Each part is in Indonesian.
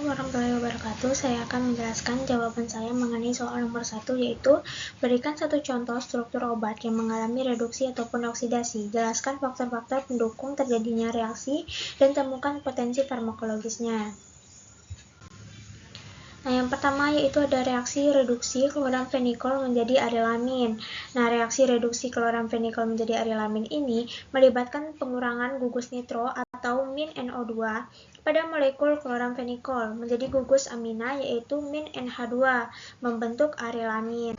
Warahmatullahi wabarakatuh. Saya akan menjelaskan jawaban saya mengenai soal nomor 1, yaitu berikan satu contoh struktur obat yang mengalami reduksi ataupun oksidasi. Jelaskan faktor-faktor pendukung terjadinya reaksi dan temukan potensi farmakologisnya. Nah, yang pertama yaitu ada reaksi reduksi kloramfenikol menjadi arilamin. Nah, reaksi reduksi kloramfenikol menjadi arilamin ini melibatkan pengurangan gugus nitro atau min-NO2 pada molekul kloramfenikol menjadi gugus amina yaitu min-NH2 membentuk arilamin.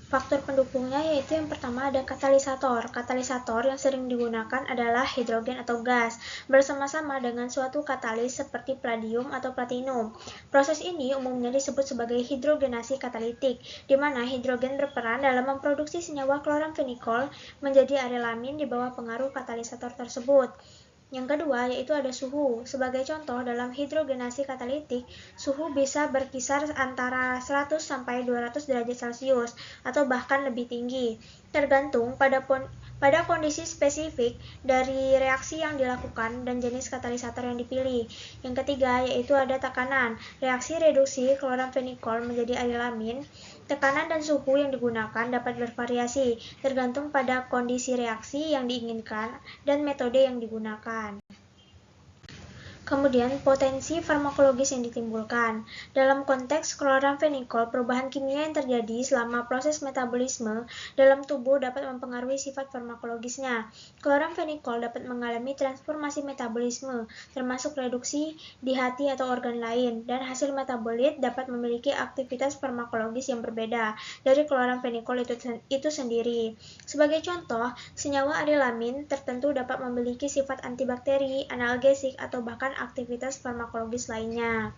Faktor pendukungnya yaitu yang pertama ada katalisator. Katalisator yang sering digunakan adalah hidrogen atau gas bersama-sama dengan suatu katalis seperti palladium atau platinum. Proses ini umumnya disebut sebagai hidrogenasi katalitik, di mana hidrogen berperan dalam memproduksi senyawa kloramfenikol menjadi arilamin di bawah pengaruh katalisator tersebut. Yang kedua yaitu ada suhu. Sebagai contoh, dalam hidrogenasi katalitik, suhu bisa berkisar antara 100 sampai 200 derajat Celcius atau bahkan lebih tinggi, tergantung pada kondisi spesifik dari reaksi yang dilakukan dan jenis katalisator yang dipilih. Yang ketiga yaitu ada tekanan. Reaksi reduksi kloramfenikol menjadi arilamin, tekanan dan suhu yang digunakan dapat bervariasi tergantung pada kondisi reaksi yang diinginkan dan metode yang digunakan. Kemudian, potensi farmakologis yang ditimbulkan. Dalam konteks kloramfenikol, perubahan kimia yang terjadi selama proses metabolisme dalam tubuh dapat mempengaruhi sifat farmakologisnya. Kloramfenikol dapat mengalami transformasi metabolisme, termasuk reduksi di hati atau organ lain, dan hasil metabolit dapat memiliki aktivitas farmakologis yang berbeda dari kloramfenikol itu sendiri. Sebagai contoh, senyawa arilamin tertentu dapat memiliki sifat antibakteri, analgesik, atau bahkan aktivitas farmakologis lainnya.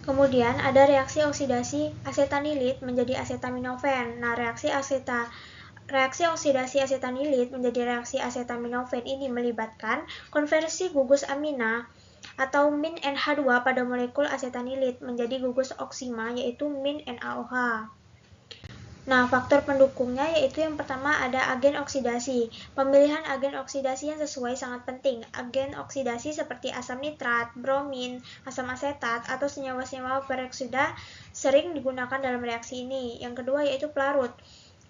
Kemudian ada reaksi oksidasi asetanilit menjadi asetaminofen. Nah, reaksi oksidasi asetanilit menjadi reaksi asetaminofen ini melibatkan konversi gugus amina atau min-NH2 pada molekul asetanilit menjadi gugus oksima yaitu min-NaOH. Nah, faktor pendukungnya yaitu yang pertama ada agen oksidasi. Pemilihan agen oksidasi yang sesuai sangat penting. Agen oksidasi seperti asam nitrat, bromin, asam asetat, atau senyawa-senyawa peroksida sering digunakan dalam reaksi ini. Yang kedua yaitu pelarut.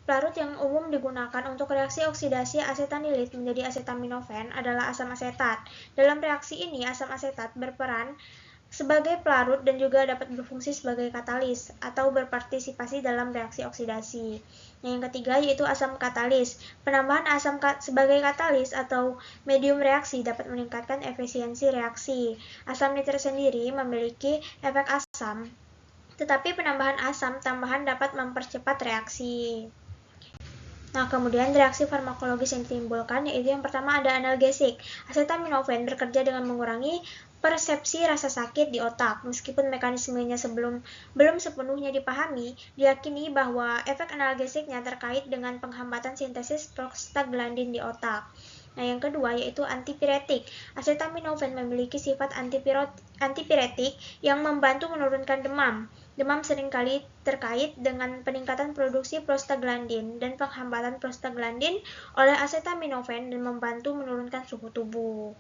Pelarut yang umum digunakan untuk reaksi oksidasi asetanilit menjadi asetaminofen adalah asam asetat. Dalam reaksi ini, asam asetat berperan sebagai pelarut dan juga dapat berfungsi sebagai katalis atau berpartisipasi dalam reaksi oksidasi. Yang ketiga yaitu asam katalis. Penambahan asam sebagai katalis atau medium reaksi dapat meningkatkan efisiensi reaksi. Asam nitrat sendiri memiliki efek asam, tetapi penambahan asam tambahan dapat mempercepat reaksi. Nah, kemudian reaksi farmakologis yang ditimbulkan yaitu yang pertama ada analgesik. Asetaminofen bekerja dengan mengurangi persepsi rasa sakit di otak. Meskipun mekanismenya belum sepenuhnya dipahami, diyakini bahwa efek analgesiknya terkait dengan penghambatan sintesis prostaglandin di otak. Nah, yang kedua yaitu antipiretik. Asetaminofen memiliki sifat antipiretik yang membantu menurunkan demam. Demam seringkali terkait dengan peningkatan produksi prostaglandin dan penghambatan prostaglandin oleh asetaminofen dan membantu menurunkan suhu tubuh.